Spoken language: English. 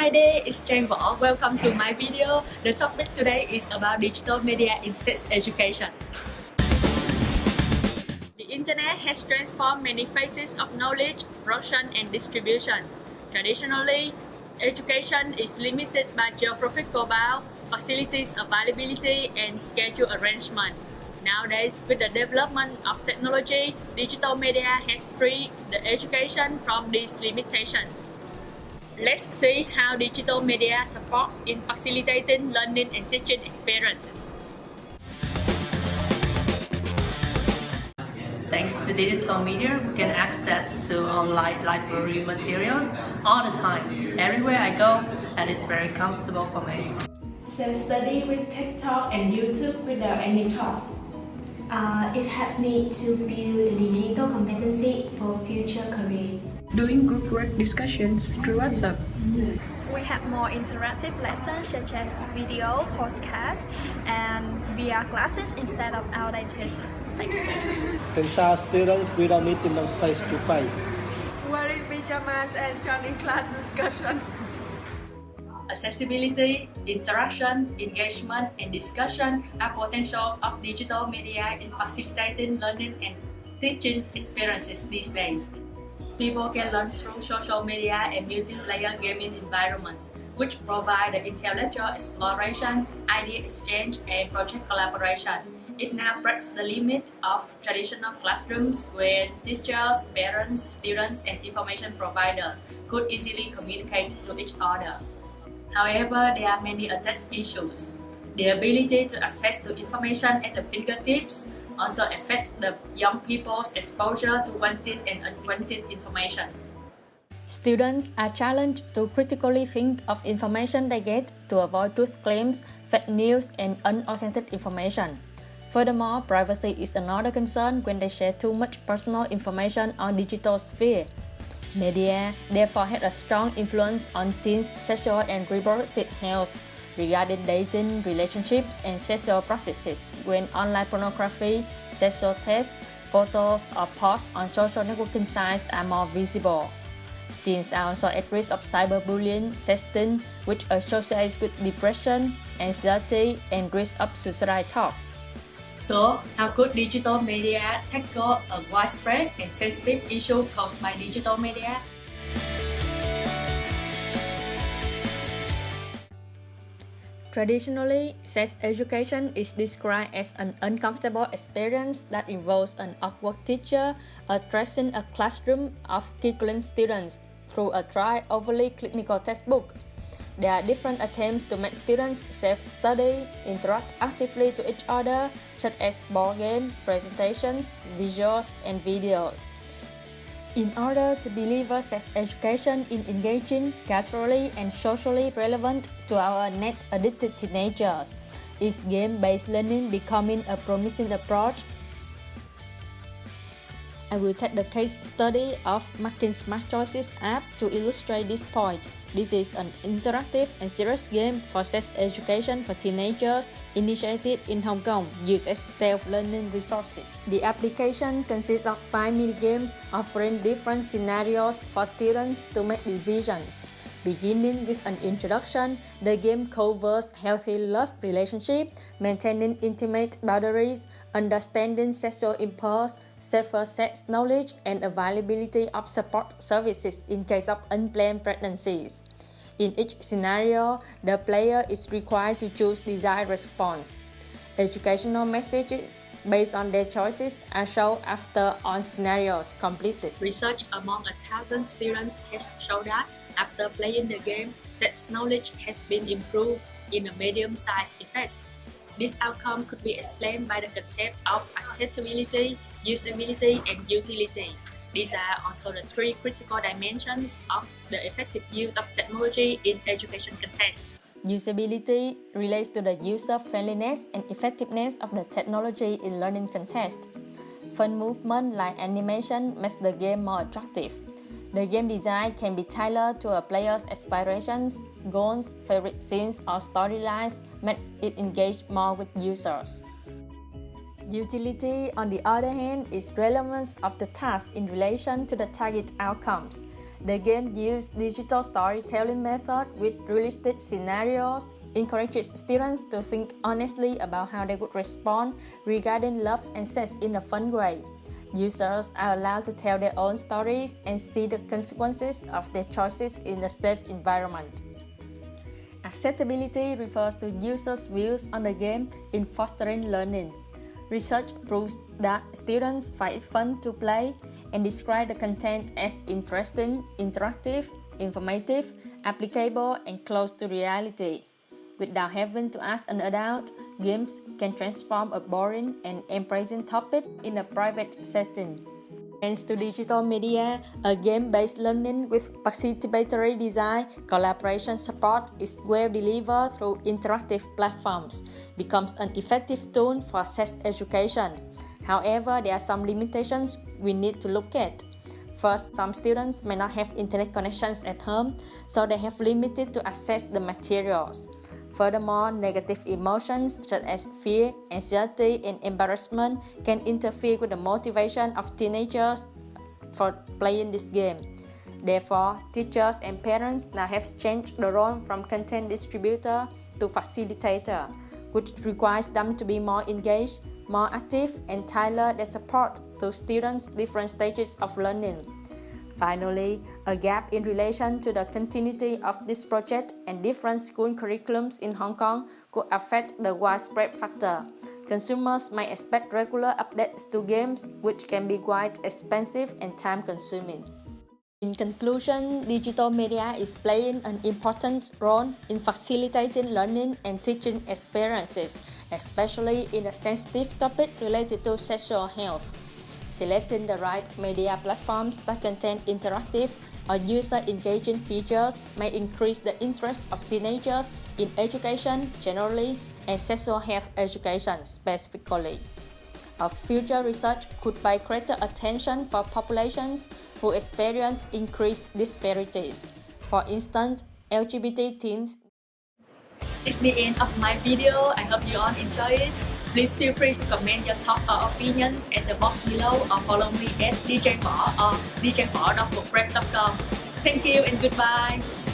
Hi there, it's Trang Võ. Welcome to my video. The topic today is about digital media in sex education. The internet has transformed many phases of knowledge, production, and distribution. Traditionally, education is limited by geographical bounds, facilities availability, and schedule arrangement. Nowadays, with the development of technology, digital media has freed the education from these limitations. Let's see how digital media supports in facilitating learning and teaching experiences. Thanks to digital media, we can access to online library materials all the time, everywhere I go, and it's very comfortable for me. Self-study with TikTok and YouTube without any thoughts. It helped me to build a digital competency for future career. Doing group work discussions through WhatsApp. We have more interactive lessons such as video, podcasts, and VR classes instead of outdated textbooks. Consult students without meeting them face to face. Wearing pajamas and joining class discussion. Accessibility, interaction, engagement, and discussion are potentials of digital media in facilitating learning and teaching experiences these days. People can learn through social media and multiplayer gaming environments, which provide the intellectual exploration, idea exchange, and project collaboration. It now breaks the limit of traditional classrooms where teachers, parents, students, and information providers could easily communicate to each other. However, there are many attached issues. The ability to access to information at the fingertips also affects the young people's exposure to wanted and unwanted information. Students are challenged to critically think of information they get to avoid truth claims, fake news, and unauthentic information. Furthermore, privacy is another concern when they share too much personal information on digital sphere. Media therefore had a strong influence on teens' sexual and reproductive health regarding dating, relationships, and sexual practices when online pornography, sexual tests, photos, or posts on social networking sites are more visible. Teens are also at risk of cyberbullying, sexting, which associates with depression, anxiety, and risk of suicidal thoughts. So, how could digital media tackle a widespread and sensitive issue caused by digital media? Traditionally, sex education is described as an uncomfortable experience that involves an awkward teacher addressing a classroom of giggling students through a dry, overly clinical textbook. There are different attempts to make students self-study, interact actively to each other, such as board game, presentations, visuals, and videos. In order to deliver sex education in engaging, culturally, and socially relevant to our net-addicted teenagers, is game-based learning becoming a promising approach? I will take the case study of Making Smart Choices app to illustrate this point. This is an interactive and serious game for sex education for teenagers initiated in Hong Kong, used as self-learning resources. The application consists of 5 mini-games offering different scenarios for students to make decisions. Beginning with an introduction, the game covers healthy love relationship, maintaining intimate boundaries, understanding sexual impulse, safer sex knowledge, and availability of support services in case of unplanned pregnancies. In each scenario, the player is required to choose desired response. Educational messages based on their choices are shown after all scenarios completed. Research among 1,000 students has shown that after playing the game, sex knowledge has been improved in a medium-sized effect. This outcome could be explained by the concept of accessibility, usability, and utility. These are also the 3 critical dimensions of the effective use of technology in education context. Usability relates to the user-friendliness and effectiveness of the technology in learning context. Fun movement like animation makes the game more attractive. The game design can be tailored to a player's aspirations, goals, favorite scenes, or storylines, make it engage more with users. Utility, on the other hand, is relevance of the task in relation to the target outcomes. The game uses digital storytelling method with realistic scenarios, encourages students to think honestly about how they would respond regarding love and sex in a fun way. Users are allowed to tell their own stories and see the consequences of their choices in a safe environment. Acceptability refers to users' views on the game in fostering learning. Research proves that students find it fun to play and describe the content as interesting, interactive, informative, applicable, and close to reality. Without having to ask an adult, games can transform a boring and embarrassing topic in a private setting. Thanks to digital media, a game-based learning with participatory design, collaboration support is well delivered through interactive platforms, becomes an effective tool for sex education. However, there are some limitations we need to look at. First, some students may not have internet connections at home, so they have limited to access the materials. Furthermore, negative emotions such as fear, anxiety, and embarrassment can interfere with the motivation of teenagers for playing this game. Therefore, teachers and parents now have changed the role from content distributor to facilitator, which requires them to be more engaged, more active, and tailor their support to students' different stages of learning. Finally, a gap in relation to the continuity of this project and different school curriculums in Hong Kong could affect the widespread factor. Consumers might expect regular updates to games, which can be quite expensive and time-consuming. In conclusion, digital media is playing an important role in facilitating learning and teaching experiences, especially in a sensitive topic related to sexual health. Selecting the right media platforms that contain interactive or user-engaging features may increase the interest of teenagers in education generally and sexual health education specifically. Our future research could pay greater attention for populations who experience increased disparities. For instance, LGBT teens. It's the end of my video. I hope you all enjoy it. Please feel free to comment your thoughts or opinions at the box below or follow me at djpaw or djpaw.wordpress.com. Thank you and goodbye.